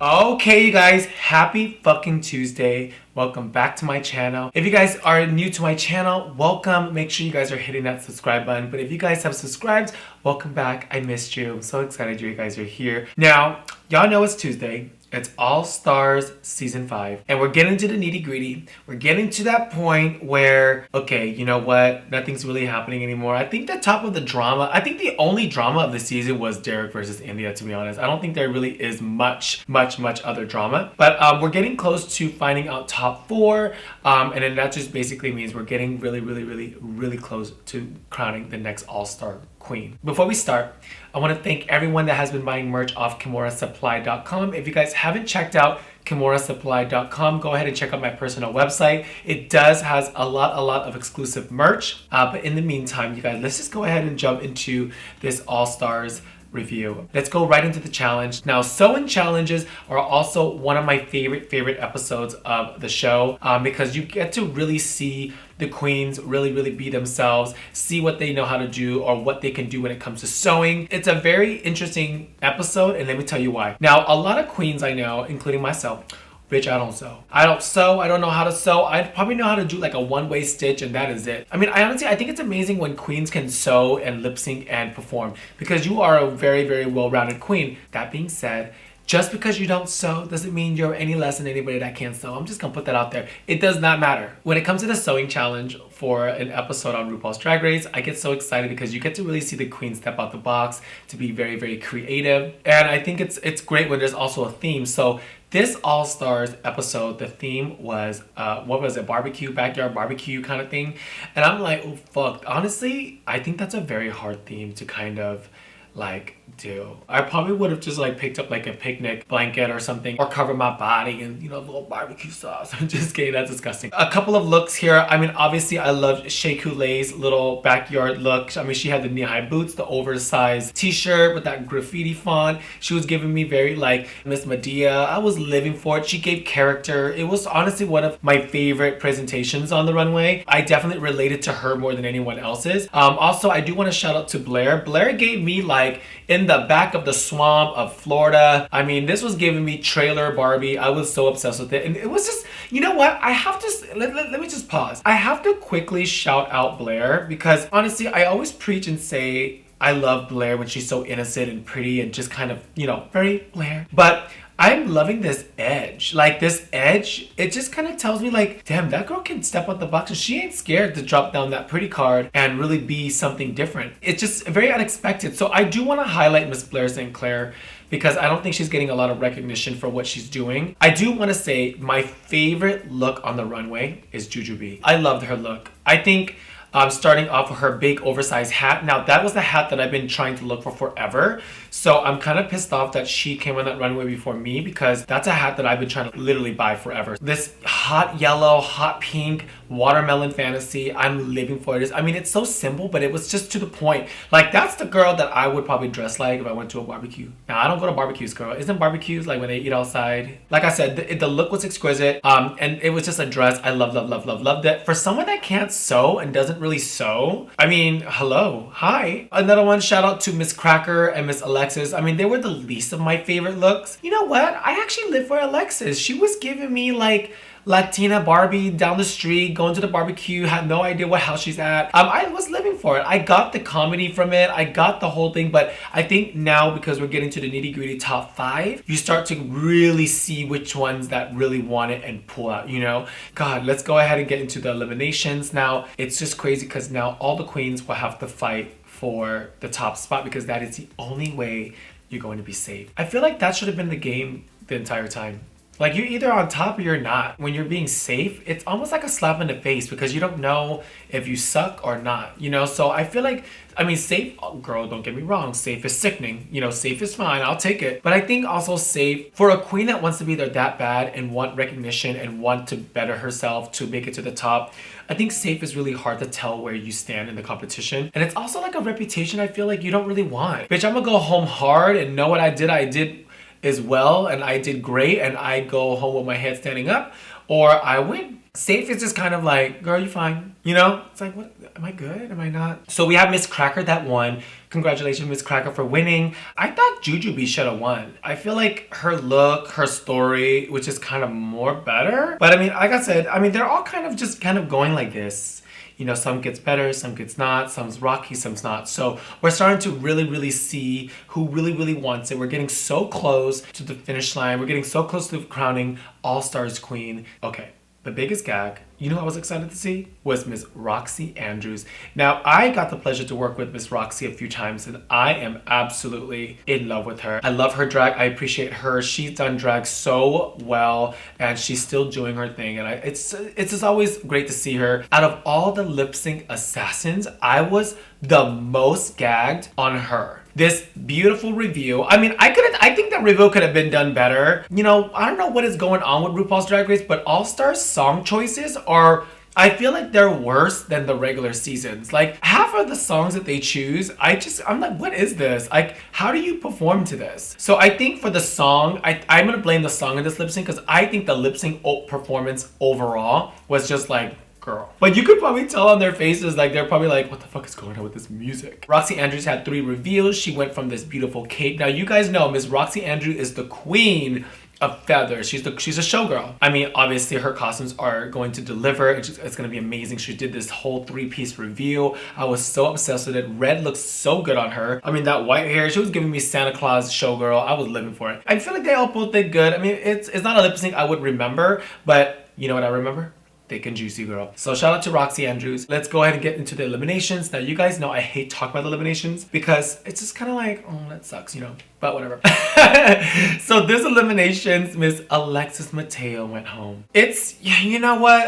Okay, you guys, happy fucking Tuesday. Welcome back to my channel. If you guys are new to my channel, welcome. Make sure you guys are hitting that subscribe button. But if you guys have subscribed, welcome back. I missed you. I'm so excited you guys are here. Now, y'all know it's Tuesday. It's All Stars Season 5. And we're getting to the nitty gritty. We're getting to that point where, okay, you know what? Nothing's really happening anymore. I think the top of the drama, I think the only drama of the season was Derek versus India, to be honest. I don't think there really is much other drama. But we're getting close to finding out top 4. And then that just basically means we're getting really close to crowning the next All-Star Queen. Before we start, I want to thank everyone that has been buying merch off KimoraSupply.com. If you guys haven't checked out KimoraSupply.com, go ahead and check out my personal website. It has a lot of exclusive merch. But in the meantime, you guys, let's just go ahead and jump into this All-Stars review. Let's go right into the challenge. Now, sew-in challenges are also one of my favorite episodes of the show because you get to really see the queens really be themselves, see what they know how to do or what they can do when it comes to sewing. It's a very interesting episode, and let me tell you why. Now, a lot of queens I know, including myself, bitch, I don't sew. I don't know how to sew. I probably know how to do like a one-way stitch and that is it. I mean, I think it's amazing when queens can sew and lip sync and perform because you are a very well-rounded queen. That being said, just because you don't sew doesn't mean you're any less than anybody that can't sew. I'm just gonna put that out there. It does not matter. When it comes to the sewing challenge for an episode on RuPaul's Drag Race, I get so excited because you get to really see the queen step out the box to be very creative. And I think it's great when there's also a theme. So this All-Stars episode, the theme was, what was it? Barbecue, backyard barbecue kind of thing. And I'm like, oh fuck. Honestly, I think that's a very hard theme to kind of like do. I probably would have just like picked up like a picnic blanket or something or covered my body in, you know, a little barbecue sauce. I'm just kidding, that's disgusting. A couple of looks here. I mean, obviously I loved Shea Couleé's little backyard look. I mean, she had the knee-high boots, the oversized t-shirt with that graffiti font. She was giving me very like Miss Medea. I was living for it. She gave character. It was honestly one of my favorite presentations on the runway. I definitely related to her more than anyone else's. Also, I do want to shout out to Blair. Blair gave me like in the back of the swamp of Florida. I mean, this was giving me trailer Barbie. I was so obsessed with it. And it was just, you know what? I have to, let me just pause. I have to quickly shout out Blair because honestly, I always preach and say I love Blair when she's so innocent and pretty and just kind of, you know, very Blair. But I'm loving this edge. Like this edge, it just kind of tells me like, damn, that girl can step out the box and she ain't scared to drop down that pretty card and really be something different. It's just very unexpected. So I do want to highlight Miss Blair St. Clair because I don't think she's getting a lot of recognition for what she's doing. I do want to say my favorite look on the runway is Jujubee. I loved her look. I think starting off with her big oversized hat. Now that was the hat that I've been trying to look for forever. So I'm kind of pissed off that she came on that runway before me because that's a hat that I've been trying to literally buy forever. This hot yellow, hot pink, watermelon fantasy, I'm living for it. I mean, it's so simple, but it was just to the point. Like that's the girl that I would probably dress like if I went to a barbecue. Now I don't go to barbecues, girl. Isn't barbecues like when they eat outside? Like I said, the look was exquisite. And it was just a dress. I loved it. For someone that can't sew and doesn't really sew, I mean, hello, hi. Another one, shout out to Miss Cracker and Miss Alexis. I mean, they were the least of my favorite looks. You know what? I actually live for Alexis. She was giving me like Latina Barbie down the street, going to the barbecue, had no idea what house she's at. I was living for it. I got the comedy from it. I got the whole thing, but I think now because we're getting to the nitty gritty top 5, you start to really see which ones that really want it and pull out, you know? God, let's go ahead and get into the eliminations now. It's just crazy because now all the queens will have to fight for the top spot because that is the only way you're going to be safe. I feel like that should have been the game the entire time. Like you're either on top or you're not. When you're being safe, it's almost like a slap in the face because you don't know if you suck or not, you know? So I feel like, I mean, safe, oh, girl, don't get me wrong, safe is sickening. You know, safe is fine, I'll take it. But I think also safe, for a queen that wants to be there that bad and want recognition and want to better herself to make it to the top, I think safe is really hard to tell where you stand in the competition. And it's also like a reputation I feel like you don't really want. Bitch, I'm gonna go home hard and know what I did as well and I did great and I go home with my head standing up, or I win. Safe is just kind of like, girl, you fine. You know? It's like, what? Am I good? Am I not? So we have Miss Cracker that won. Congratulations, Miss Cracker, for winning. I thought Jujubee should have won. I feel like her look, her story, which is kind of more better. But I mean, like I said, I mean, they're all kind of just kind of going like this. You know, some gets better, some gets not, some's rocky, some's not. So we're starting to really see who really wants it. We're getting so close to the finish line. We're getting so close to crowning All-Stars Queen. Okay. The biggest gag, you know who I was excited to see? Was Miss Roxy Andrews. Now, I got the pleasure to work with Miss Roxy a few times and I am absolutely in love with her. I love her drag. I appreciate her. She's done drag so well and she's still doing her thing. And it's just always great to see her. Out of all the lip sync assassins, I was the most gagged on her. This beautiful review. I mean, I think that review could have been done better. You know, I don't know what is going on with RuPaul's Drag Race, but All-Stars song choices are, I feel like they're worse than the regular seasons. Like, half of the songs that they choose, I'm like, what is this? Like, how do you perform to this? So I think for the song, I'm gonna blame the song in this lip sync because I think the lip sync performance overall was just like, girl. But you could probably tell on their faces, like they're probably like, what the fuck is going on with this music? Roxy Andrews had 3 reveals. She went from this beautiful cape. Now you guys know Miss Roxy Andrews is the queen of feathers. She's a showgirl. I mean, obviously her costumes are going to deliver. It's gonna be amazing. She did this whole 3-piece reveal. I was so obsessed with it. Red looks so good on her. I mean, that white hair, she was giving me Santa Claus showgirl. I was living for it. I feel like they all both did good. I mean, it's not a lip sync I would remember, but you know what I remember? Thick and juicy, girl. So shout out to Roxy Andrews. Let's go ahead and get into the eliminations. Now you guys know I hate talking about the eliminations because it's just kind of like, oh, that sucks, you know, but whatever. So this eliminations, Miss Alexis Mateo went home. It's, you know what,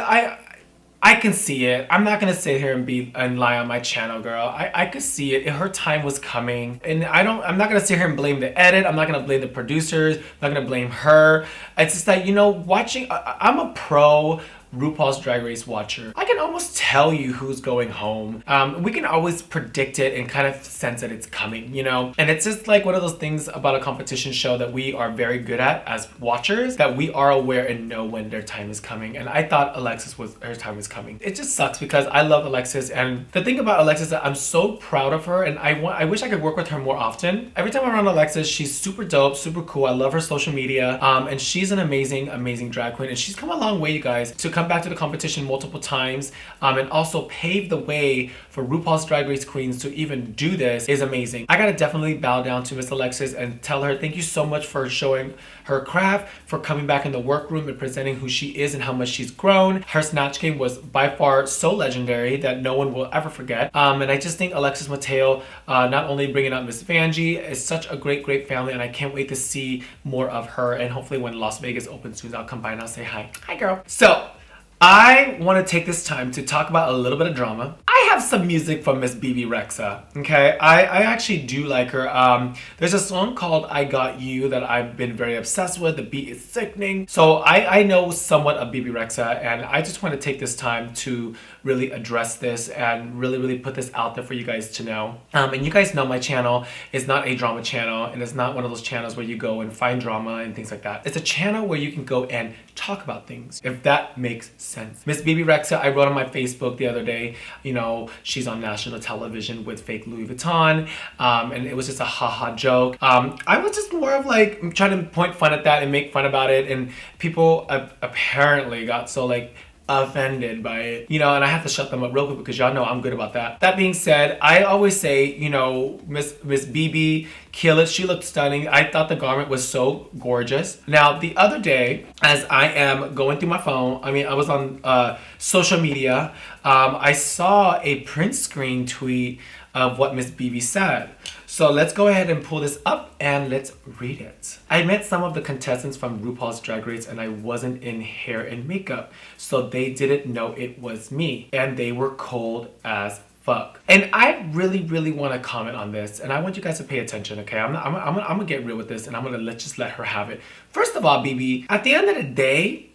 I can see it. I'm not gonna sit here and lie on my channel, girl. I could see it. Her time was coming. And I'm not gonna sit here and blame the edit. I'm not gonna blame the producers. I'm not gonna blame her. It's just that, you know, I'm a pro RuPaul's Drag Race watcher. I can almost tell you who's going home. We can always predict it and kind of sense that it's coming, you know? And it's just like one of those things about a competition show that we are very good at as watchers, that we are aware and know when their time is coming. And I thought her time was coming. It just sucks because I love Alexis, and the thing about Alexis is that I'm so proud of her and I wish I could work with her more often. Every time I'm around Alexis, she's super dope, super cool. I love her social media. And she's an amazing drag queen, and she's come a long way, you guys, to come back to the competition multiple times and also pave the way for RuPaul's Drag Race queens to even do this is amazing. I gotta definitely bow down to Miss Alexis and tell her thank you so much for showing her craft, for coming back in the workroom and presenting who she is and how much she's grown. Her Snatch game was by far so legendary that no one will ever forget. And I just think Alexis Mateo, not only bringing out Miss Vanjie, is such a great family, and I can't wait to see more of her. And hopefully when Las Vegas opens soon, I'll come by and I'll say hi. Hi, girl. So I want to take this time to talk about a little bit of drama. I have some music from Miss Bea Rexha, okay? I actually do like her. There's a song called I Got You that I've been very obsessed with. The beat is sickening. So I know somewhat of Bea Rexha, and I just want to take this time to really address this and really put this out there for you guys to know. And you guys know my channel is not a drama channel, and it's not one of those channels where you go and find drama and things like that. It's a channel where you can go and talk about things, if that makes sense. Miss Bea Rexha, I wrote on my Facebook the other day, you know, she's on national television with fake Louis Vuitton, and it was just a haha joke. I was just more of like trying to point fun at that and make fun about it, and people apparently got so like offended by it, you know, and I have to shut them up real quick because y'all know I'm good about that. That being said, I always say, you know, Miss Bea, kill it. She looked stunning. I thought the garment was so gorgeous. Now, the other day, as I am going through my phone, I mean, I was on social media, I saw a print screen tweet of what Miss Bea said. So let's go ahead and pull this up and let's read it. I met some of the contestants from RuPaul's Drag Race and I wasn't in hair and makeup, so they didn't know it was me, and they were cold as fuck. And I really want to comment on this, and I want you guys to pay attention, okay? I'm gonna get real with this, and I'm gonna just let her have it. First of all, Bea, at the end of the day,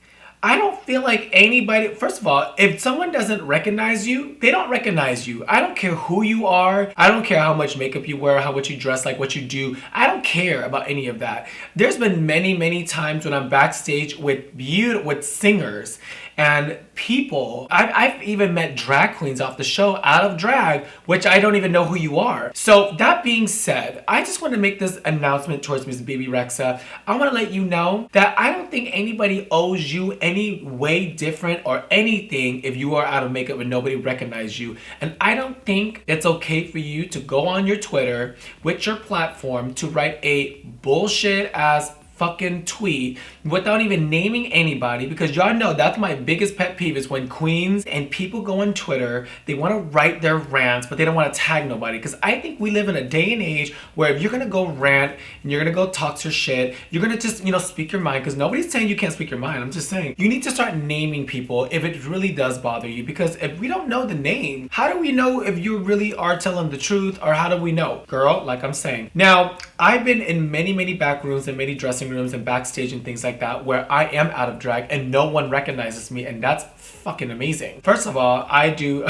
I don't feel like anybody, first of all, if someone doesn't recognize you, they don't recognize you. I don't care who you are. I don't care how much makeup you wear, how much you dress, like what you do. I don't care about any of that. There's been many times when I'm backstage with singers and people. I've even met drag queens off the show out of drag, which I don't even know who you are. So that being said, I just want to make this announcement towards Miss Bea Rexha. I want to let you know that I don't think anybody owes you any way different or anything if you are out of makeup and nobody recognizes you. And I don't think it's okay for you to go on your Twitter with your platform to write a bullshit ass fucking tweet without even naming anybody, because y'all know that's my biggest pet peeve is when queens and people go on Twitter, they want to write their rants but they don't want to tag nobody, because I think we live in a day and age where if you're gonna go rant and you're gonna go talk your shit, you're gonna just, you know, speak your mind, because nobody's saying you can't speak your mind. I'm just saying you need to start naming people if it really does bother you, because if we don't know the name, how do we know if you really are telling the truth, or how do we know? Girl, like I'm saying. Now, I've been in many back rooms and many dressing rooms and backstage and things like that where I am out of drag and no one recognizes me, and that's fucking amazing. First of all, I do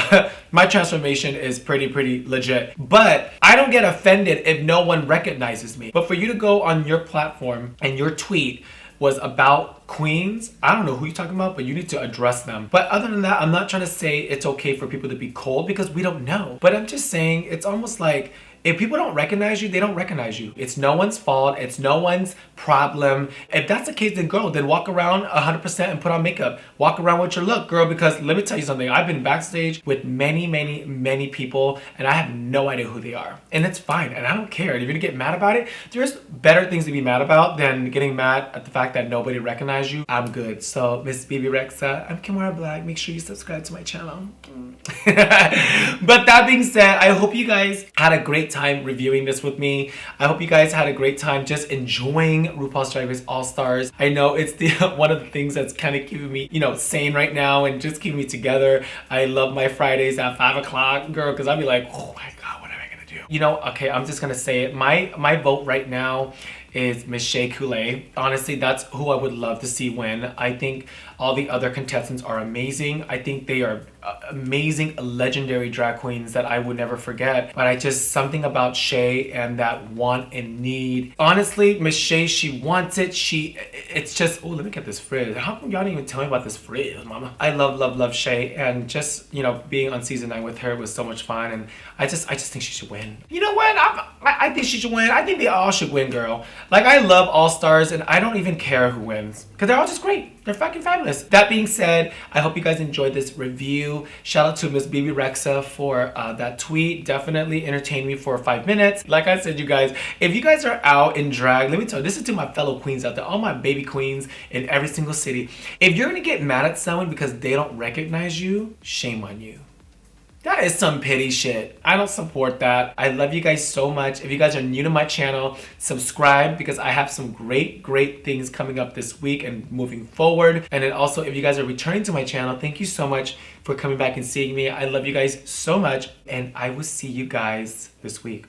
my transformation is pretty legit, but I don't get offended if no one recognizes me. But for you to go on your platform and your tweet was about queens, I don't know who you're talking about, but you need to address them. But other than that, I'm not trying to say it's okay for people to be cold, because we don't know. But I'm just saying it's almost like if people don't recognize you, they don't recognize you. It's no one's fault. It's no one's problem. If that's the case, then girl, then walk around 100% and put on makeup. Walk around with your look, girl, because let me tell you something. I've been backstage with many people and I have no idea who they are. And it's fine, and I don't care. If you're gonna get mad about it, there's better things to be mad about than getting mad at the fact that nobody recognized you. I'm good. So, Miss Bea Rexha, I'm Kimora Blac. Make sure you subscribe to my channel. But that being said, I hope you guys had a great time reviewing this with me. I hope you guys had a great time just enjoying RuPaul's Drag Race All-Stars. I know it's the one of the things that's kind of keeping me, you know, sane right now and just keeping me together. I love my Fridays at 5 o'clock, girl, because I'll be like, oh my God, what am I gonna do? You know, okay, I'm just gonna say it. My vote right now is Miss Shea Coulee. Honestly, that's who I would love to see win. I think all the other contestants are amazing. I think they are amazing, legendary drag queens that I would never forget. But I just, something about Shea and that want and need. Honestly, Miss Shea, she wants it. It's just, oh, let me get this frizz. How come y'all didn't even tell me about this frizz, mama? I love Shea, and just, you know, being on season 9 with her was so much fun, and I just think she should win. You know what? I think she should win. I think they all should win, girl. Like, I love All-Stars, and I don't even care who wins, because they're all just great. They're fucking fabulous. That being said, I hope you guys enjoyed this review. Shout out to Miss Bea Rexha for that tweet. Definitely entertained me for 5 minutes. Like I said, you guys, if you guys are out in drag, let me tell you, this is to my fellow queens out there, all my baby queens in every single city. If you're gonna get mad at someone because they don't recognize you, shame on you. That is some petty shit. I don't support that. I love you guys so much. If you guys are new to my channel, subscribe, because I have some great things coming up this week and moving forward. And then also, if you guys are returning to my channel, thank you so much for coming back and seeing me. I love you guys so much, and I will see you guys this week.